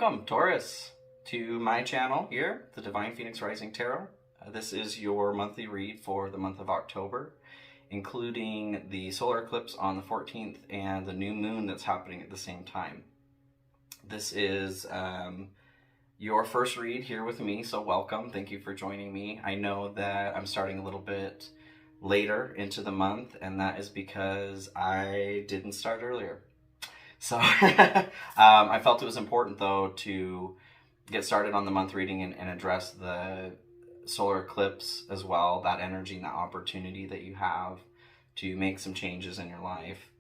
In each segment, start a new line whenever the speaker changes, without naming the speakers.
Welcome, Taurus, to my channel here, the Divine Phoenix Rising Tarot. This is your monthly read for the month of October, including the solar eclipse on the 14th and the new moon that's happening at the same time. This is your first read here with me, so welcome. Thank you for joining me. I know that I'm starting a little bit later into the month, and that is because I didn't start earlier. So I felt it was important, though, to get started on the month reading and address the solar eclipse as well, that energy and that opportunity that you have to make some changes in your life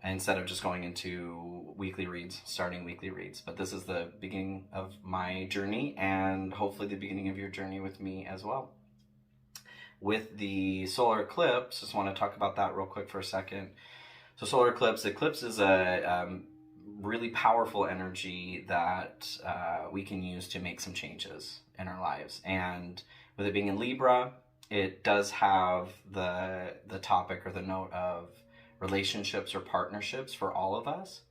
instead of just going into weekly reads, starting weekly reads. But this is the beginning of my journey and hopefully the beginning of your journey with me as well. With the solar eclipse, just want to talk about that real quick for a second. So solar eclipse is a really powerful energy that we can use to make some changes in our lives. And with it being in Libra, it does have the topic or the note of relationships or partnerships for all of us.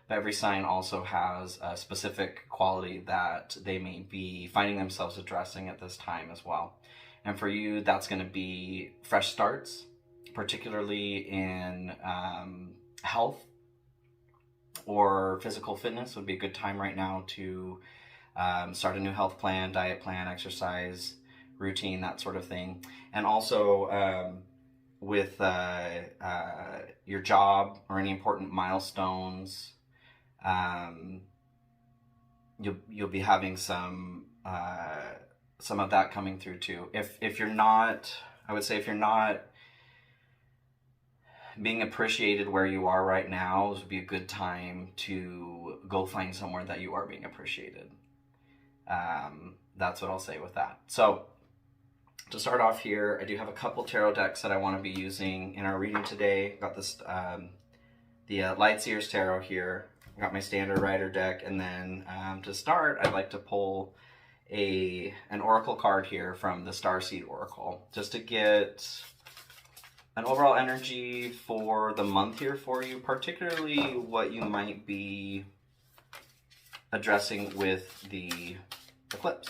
But every sign also has a specific quality that they may be finding themselves addressing at this time as well. And for you, that's going to be fresh starts, particularly in health or physical fitness would be a good time right now to start a new health plan, diet plan, exercise routine, that sort of thing. And also with your job or any important milestones, you'll be having some of that coming through too. If you're not, I would say if you're not being appreciated where you are right now, this would be a good time to go find somewhere that you are being appreciated. That's what I'll say with that. So to start off here, I do have a couple tarot decks that I want to be using in our reading today. I've got this the Lightseers Tarot here. I've got my standard Rider deck, and then to start, I'd like to pull an oracle card here from the Starseed Oracle, just to get an overall energy for the month here for you, particularly what you might be addressing with the eclipse.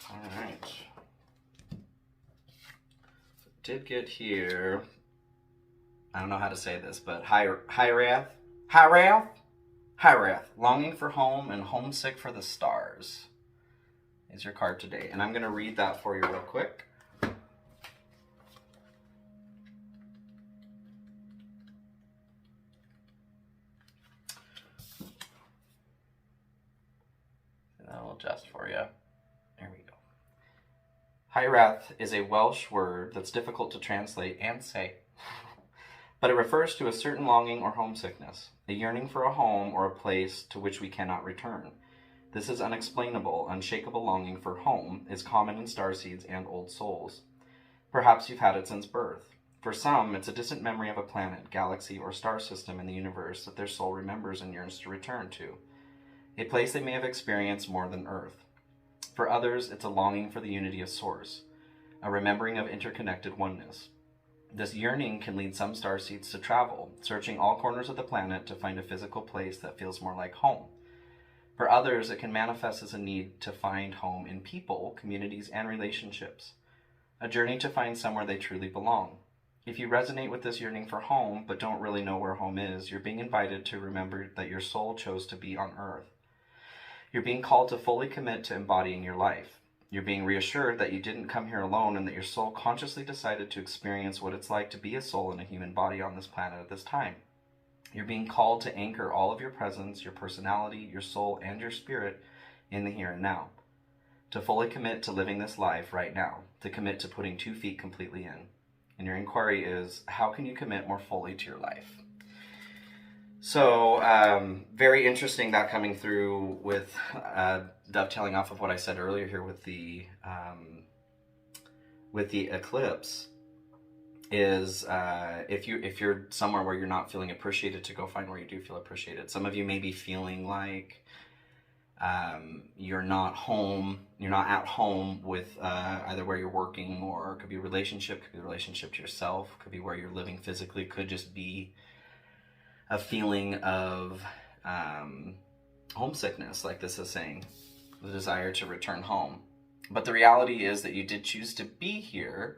Alright. So did get here, I don't know how to say this, but Hyrath, longing for home and homesick for the stars is your card today. And I'm going to read that for you real quick. And I'll adjust for you. There we go. Hyrath is a Welsh word that's difficult to translate and say, but it refers to a certain longing or homesickness, a yearning for a home or a place to which we cannot return. This is unexplainable, unshakable longing for home is common in starseeds and old souls. Perhaps you've had it since birth. For some, it's a distant memory of a planet, galaxy, or star system in the universe that their soul remembers and yearns to return to, a place they may have experienced more than Earth. For others, it's a longing for the unity of Source, a remembering of interconnected oneness. This yearning can lead some starseeds to travel, searching all corners of the planet to find a physical place that feels more like home. For others, it can manifest as a need to find home in people, communities, and relationships, a journey to find somewhere they truly belong. If you resonate with this yearning for home, but don't really know where home is, you're being invited to remember that your soul chose to be on Earth. You're being called to fully commit to embodying your life. You're being reassured that you didn't come here alone and that your soul consciously decided to experience what it's like to be a soul in a human body on this planet at this time. You're being called to anchor all of your presence, your personality, your soul, and your spirit in the here and now. To fully commit to living this life right now. To commit to putting 2 feet completely in. And your inquiry is, how can you commit more fully to your life? So, very interesting that coming through with dovetailing off of what I said earlier here with the eclipse. Is if you're somewhere where you're not feeling appreciated, to go find where you do feel appreciated. Some of you may be feeling like You're not home, you're not at home with either where you're working, or it could be a relationship, could be a relationship to yourself, could be where you're living physically, could just be a feeling of homesickness, like this is saying, the desire to return home. But the reality is that you did choose to be here,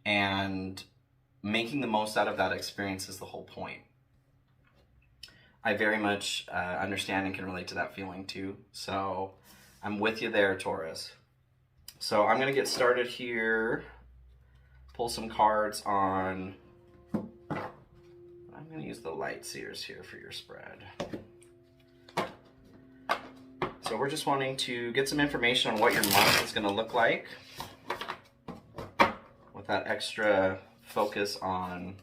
and making the most out of that experience is the whole point. I very much understand and can relate to that feeling too. So I'm with you there, Taurus. So I'm going to get started here, pull some cards on, I'm going to use the light seers here for your spread. So we're just wanting to get some information on what your month is going to look like, with that extra focus on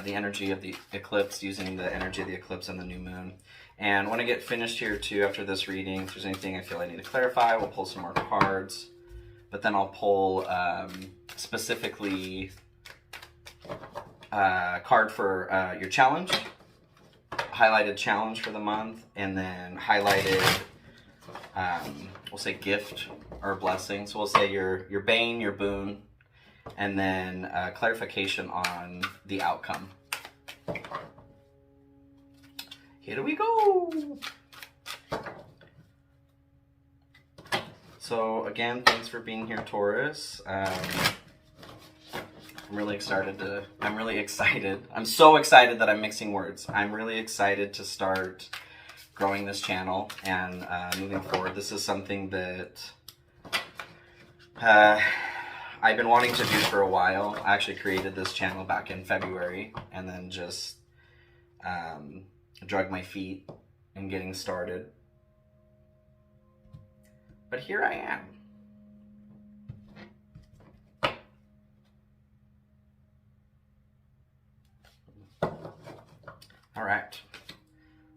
the energy of the eclipse, using the energy of the eclipse and the new moon. And when I get finished here too, after this reading, if there's anything I feel I need to clarify, we'll pull some more cards. But then I'll pull specifically a card for your challenge, highlighted challenge for the month, and then highlighted, we'll say gift or blessing. So we'll say your bane, your boon, and then clarification on the outcome. Here we go. So again, thanks for being here, Taurus. I'm really excited. I'm so excited that I'm mixing words. I'm really excited to start growing this channel and moving forward. This is something that I've been wanting to do for a while. I actually created this channel back in February, and then just drug my feet in getting started. But here I am. All right.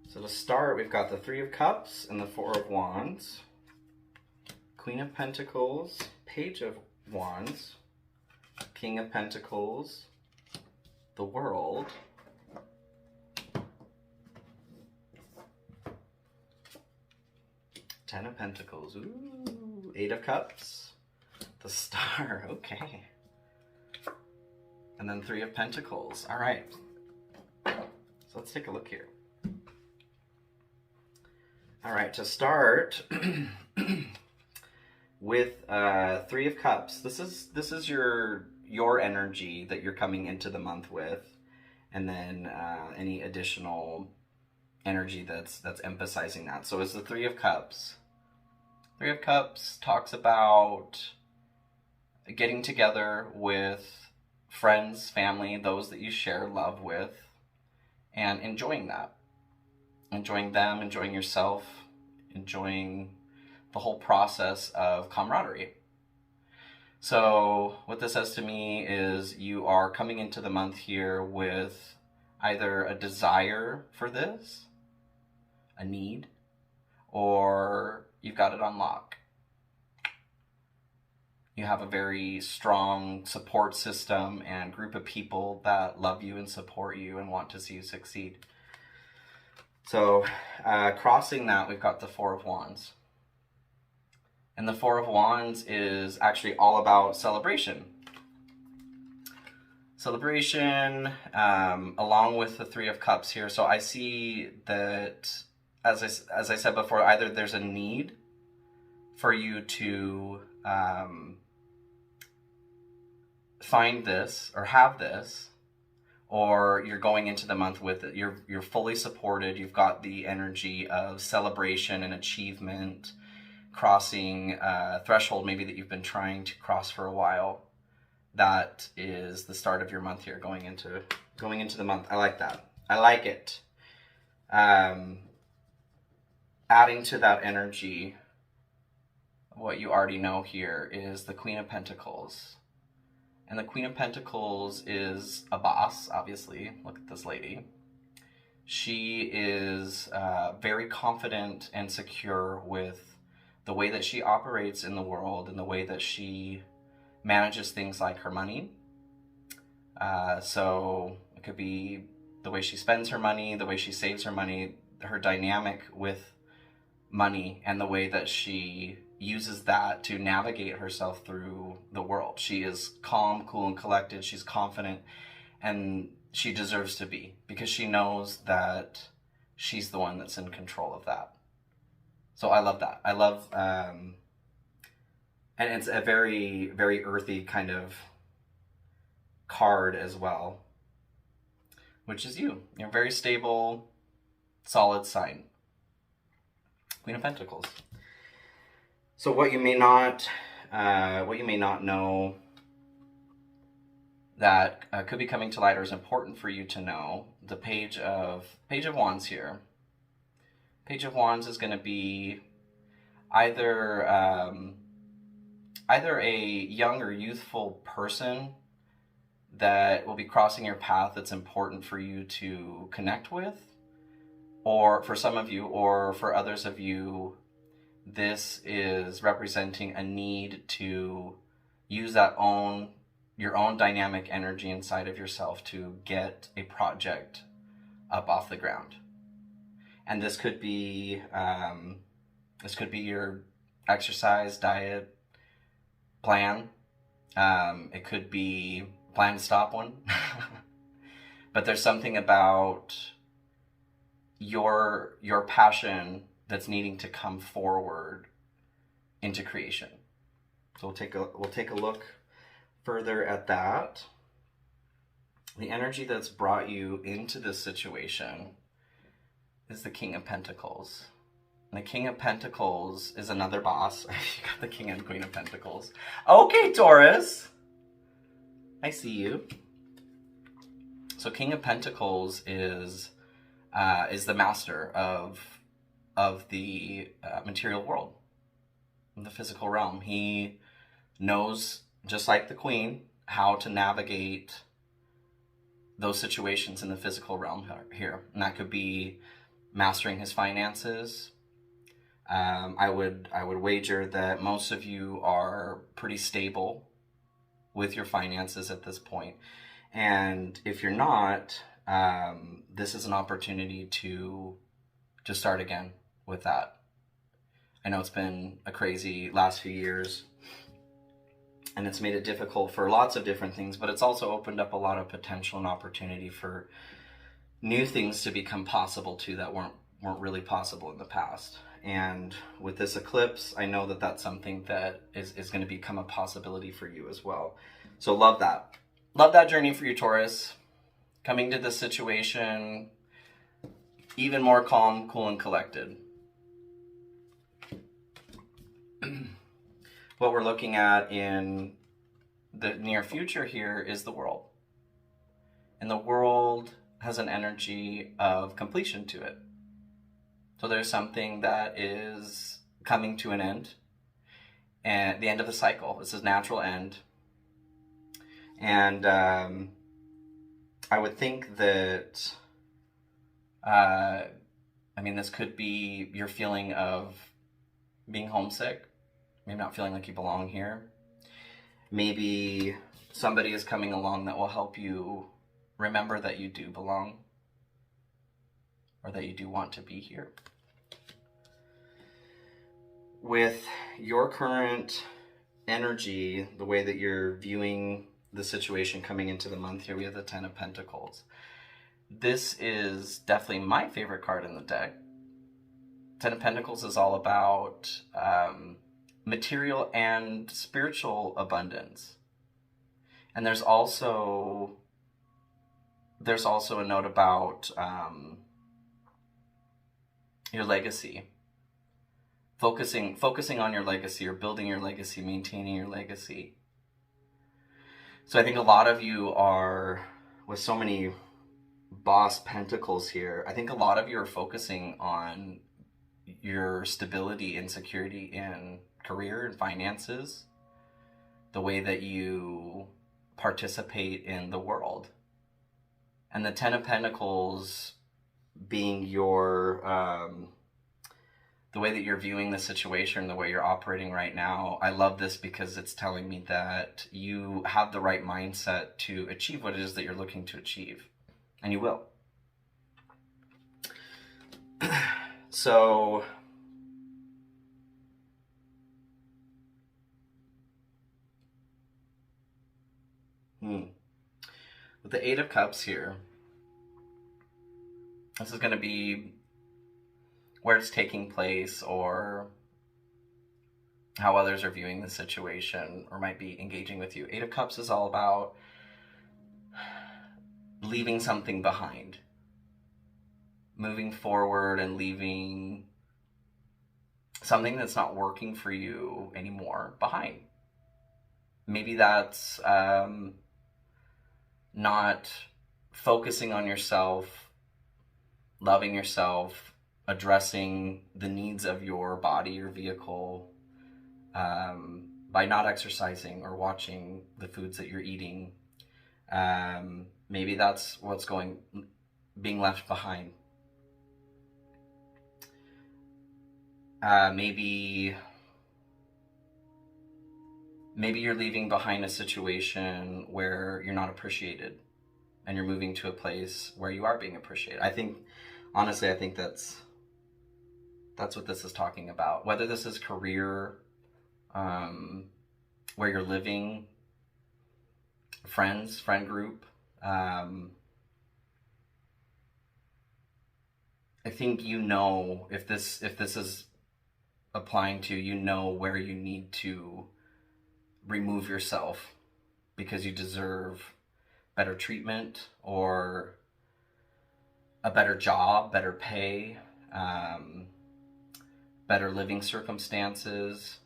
So to start, we've got the Three of Cups and the Four of Wands, Queen of Pentacles, Page of Wands, King of Pentacles, the World, Ten of Pentacles, ooh, Eight of Cups, the Star, okay, and then Three of Pentacles. All right, so let's take a look here. All right, to start with Three of Cups, this is your energy that you're coming into the month with, and then any additional energy that's emphasizing that. So it's the Three of Cups. Three of Cups talks about getting together with friends, family, those that you share love with, and enjoying that. Enjoying them, enjoying yourself, enjoying the whole process of camaraderie. So what this says to me is you are coming into the month here with either a desire for this, a need, or you've got it on lock. You have a very strong support system and group of people that love you and support you and want to see you succeed. So crossing that, we've got the Four of Wands. And the Four of Wands is actually all about celebration. Celebration, along with the Three of Cups here. So I see that, as I said before, either there's a need for you to find this or have this, or you're going into the month with it. You're fully supported. You've got the energy of celebration and achievement, crossing a threshold maybe that you've been trying to cross for a while. That is the start of your month here, going into the month. I like that. I like it. Adding to that energy, what you already know here is the Queen of Pentacles. And the Queen of Pentacles is a boss, obviously. Look at this lady. She is very confident and secure with the way that she operates in the world and the way that she manages things like her money. So it could be the way she spends her money, the way she saves her money. her dynamic with money and the way that she uses that to navigate herself through the world. She is calm, cool, and collected. She's confident, and she deserves to be, because she knows that she's the one that's in control of that. So I love that. I love, and it's a very, very earthy kind of card as well, which is you. You're a very stable, solid sign. Queen of Pentacles. So what you may not know that could be coming to light or is important for you to know, the Page of Wands here. Page of Wands is going to be either a young or youthful person that will be crossing your path that's important for you to connect with, or for some of you, or for others of you, this is representing a need to use your own dynamic energy inside of yourself to get a project up off the ground. And this could be your exercise, diet plan. It could be plan to stop one. But there's something about your passion that's needing to come forward into creation. So we'll take a look further at that. The energy that's brought you into this situation is the King of Pentacles. And the King of Pentacles is another boss. You got the King and Queen of Pentacles. Okay, Taurus. I see you. So King of Pentacles is the master of the material world, the physical realm. He knows, just like the Queen, how to navigate those situations in the physical realm here. And that could be mastering his finances. I would wager that most of you are pretty stable with your finances at this point. And if you're not, this is an opportunity to start again with that. I know it's been a crazy last few years, and it's made it difficult for lots of different things, but it's also opened up a lot of potential and opportunity for new things to become possible too that weren't really possible in the past. And with this eclipse, I know that that's something that is going to become a possibility for you as well. So love that. Love that journey for you, Taurus. Coming to this situation even more calm, cool, and collected. What we're looking at in the near future here is the world. And the world has an energy of completion to it. So there's something that is coming to an end, and the end of the cycle. It's a natural end. And I would think that, this could be your feeling of being homesick, maybe not feeling like you belong here. Maybe somebody is coming along that will help you remember that you do belong, or that you do want to be here. With your current energy, the way that you're viewing the situation coming into the month here, we have the Ten of Pentacles. This is definitely my favorite card in the deck. Ten of Pentacles is all about material and spiritual abundance. And there's also a note about your legacy. Focusing on your legacy, or building your legacy, maintaining your legacy. So I think a lot of you are, with so many boss pentacles here, I think a lot of you are focusing on your stability and security in career and finances, the way that you participate in the world. And the Ten of Pentacles being your, the way that you're viewing the situation, the way you're operating right now. I love this because it's telling me that you have the right mindset to achieve what it is that you're looking to achieve. And you will. So with the Eight of Cups here, this is going to be where it's taking place, or how others are viewing the situation or might be engaging with you. Eight of Cups is all about leaving something behind, moving forward and leaving something that's not working for you anymore behind. Maybe that's not focusing on yourself, loving yourself, addressing the needs of your body or vehicle, by not exercising or watching the foods that you're eating. Maybe that's what's being left behind. Maybe you're leaving behind a situation where you're not appreciated, and you're moving to a place where you are being appreciated. Honestly, I think that's what this is talking about. Whether this is career, where you're living, friend group. I think if this is applying to, where you need to remove yourself because you deserve better treatment or a better job, better pay, better living circumstances,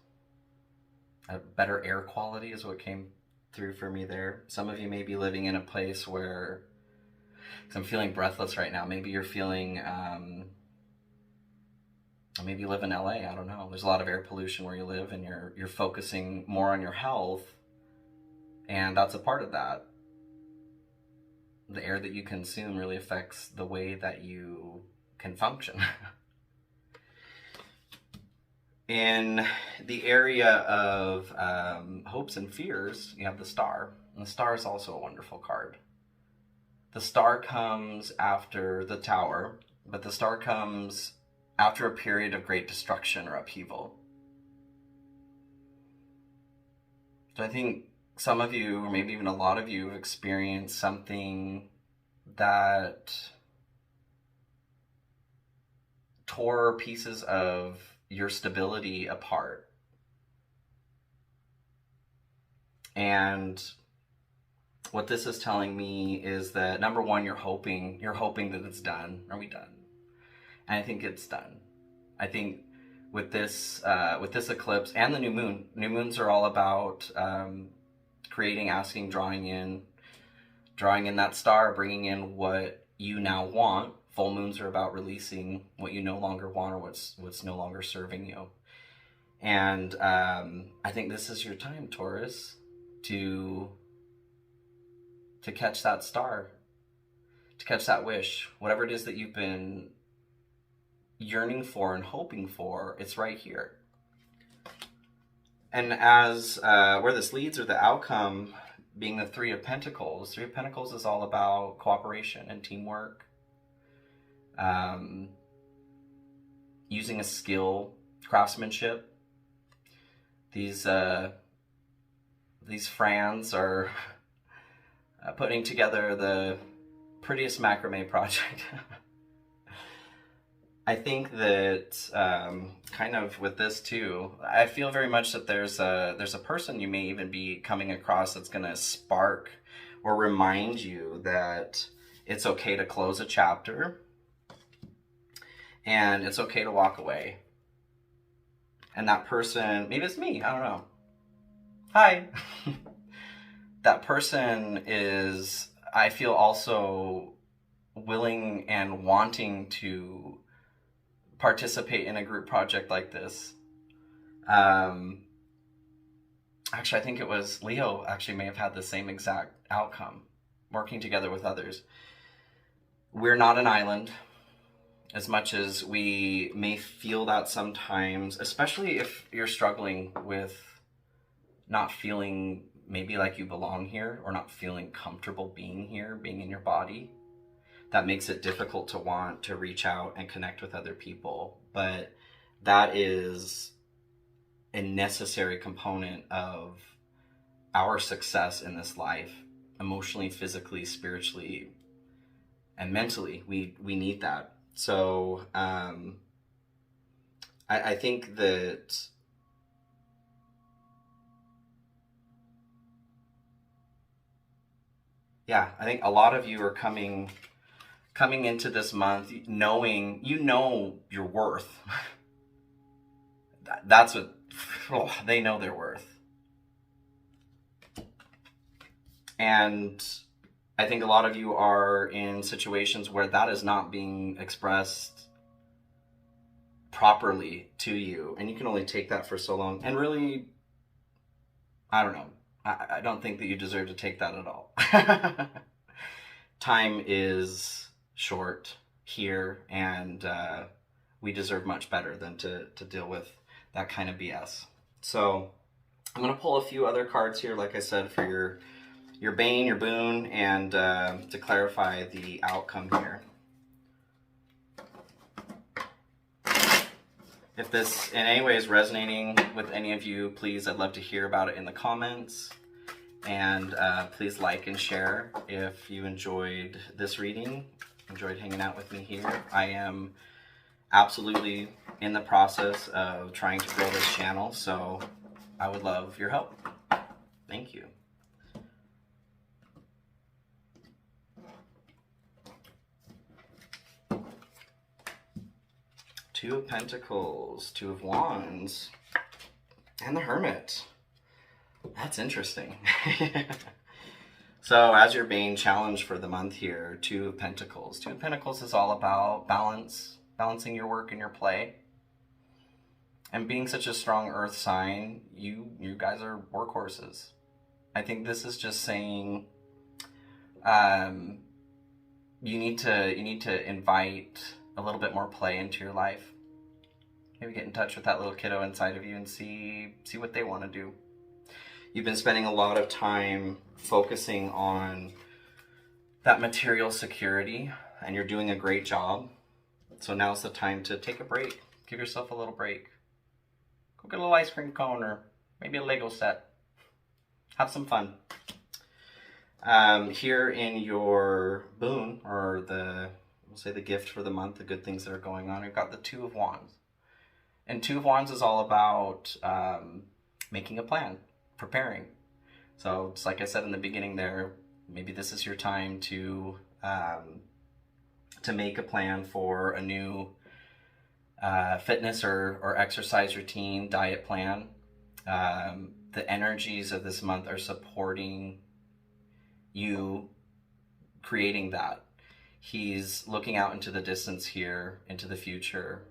a better air quality is what came through for me there. Some of you may be living in a place where, because I'm feeling breathless right now, maybe you're feeling, maybe you live in LA, I don't know. There's a lot of air pollution where you live, and you're focusing more on your health, and that's a part of that. The air that you consume really affects the way that you can function. In the area of hopes and fears, you have the Star. And the Star is also a wonderful card. The Star comes after the Tower, but the Star comes after a period of great destruction or upheaval. So I think some of you, or maybe even a lot of you, have experienced something that tore pieces of your stability apart. And what this is telling me is that, number one, you're hoping that it's done. Are we done? And I think it's done. I think with this eclipse and the new moons are all about creating, asking, drawing in that Star, bringing in what you now want. Full moons are about releasing what you no longer want, or what's no longer serving you. And I think this is your time, Taurus, to catch that Star, to catch that wish, whatever it is that you've been yearning for and hoping for. It's right here. And as where this leads, or the outcome being the Three of Pentacles. Three of Pentacles is all about cooperation and teamwork. Using a skill, craftsmanship. These friends are putting together the prettiest macrame project. I think that kind of with this too, I feel very much that there's a person you may even be coming across that's going to spark or remind you that it's okay to close a chapter and it's okay to walk away. And that person, maybe it's me, I don't know. Hi. That person is, I feel, also willing and wanting to participate in a group project like this. Actually, I think it was Leo actually may have had the same exact outcome, working together with others. We're not an island, as much as we may feel that sometimes, especially if you're struggling with not feeling maybe like you belong here, or not feeling comfortable being here, being in your body. that makes it difficult to want to reach out and connect with other people. But that is a necessary component of our success in this life, emotionally, physically, spiritually, and mentally. We need that. So I think that I think a lot of you are coming into this month knowing your worth. That's what they know their worth. And I think a lot of you are in situations where that is not being expressed properly to you, and you can only take that for so long. And really, I don't know, I don't think that you deserve to take that at all. Time is short here, and we deserve much better than to deal with that kind of BS. So I'm going to pull a few other cards here, like I said, for your bane, your boon, and to clarify the outcome here. If this in any way is resonating with any of you, please, I'd love to hear about it in the comments. And please like and share if you enjoyed this reading, enjoyed hanging out with me here. I am absolutely in the process of trying to grow this channel, so I would love your help. Thank you. Two of Pentacles, Two of Wands, and the Hermit. That's interesting. So as your main challenge for the month here, Two of Pentacles. Two of Pentacles is all about balancing your work and your play. And being such a strong earth sign, you guys are workhorses. I think this is just saying you need to invite a little bit more play into your life. Maybe get in touch with that little kiddo inside of you and see what they want to do. You've been spending a lot of time focusing on that material security, and you're doing a great job. So now's the time to take a break. Give yourself a little break. Go get a little ice cream cone or maybe a Lego set. Have some fun. Here in your boon, or we'll say the gift for the month, the good things that are going on, you've got the Two of Wands. And Two of Wands is all about making a plan, preparing. So just like I said in the beginning there, maybe this is your time to make a plan for a new fitness or exercise routine, diet plan. The energies of this month are supporting you creating that. He's looking out into the distance here, into the future,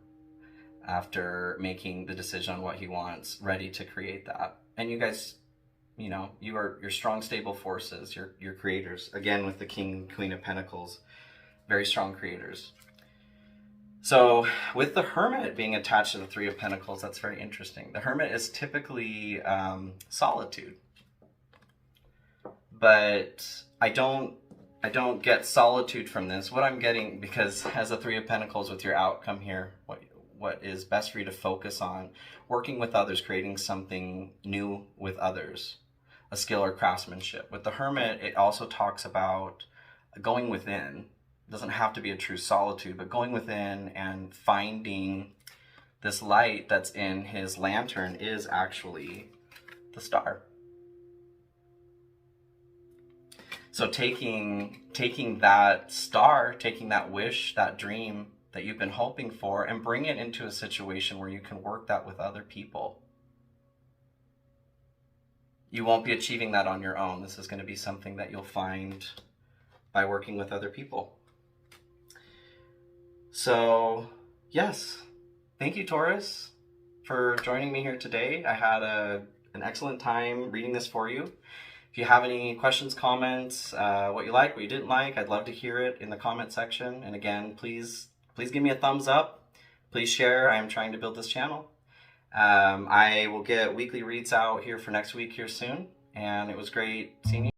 after making the decision on what he wants, ready to create that. And you guys, you're strong, stable forces. You're creators. Again, with the King, Queen of Pentacles, very strong creators. So with the Hermit being attached to the Three of Pentacles, that's very interesting. The Hermit is typically solitude. But I don't get solitude from this. What I'm getting, because as a Three of Pentacles with your outcome here, what is best for you to focus on, working with others, creating something new with others, a skill or craftsmanship. With the Hermit, it also talks about going within. It doesn't have to be a true solitude, but going within and finding this light that's in his lantern is actually the star. So taking that star, taking that wish, that dream that you've been hoping for, and bring it into a situation where you can work that with other people. You won't be achieving that on your own. This is going to be something that you'll find by working with other people. So, yes. Thank you, Taurus, for joining me here today. I had an excellent time reading this for you. If you have any questions, comments, what you like, what you didn't like, I'd love to hear it in the comment section. And again, please give me a thumbs up. Please share. I am trying to build this channel. I will get weekly reads out here for next week here soon. And it was great seeing you.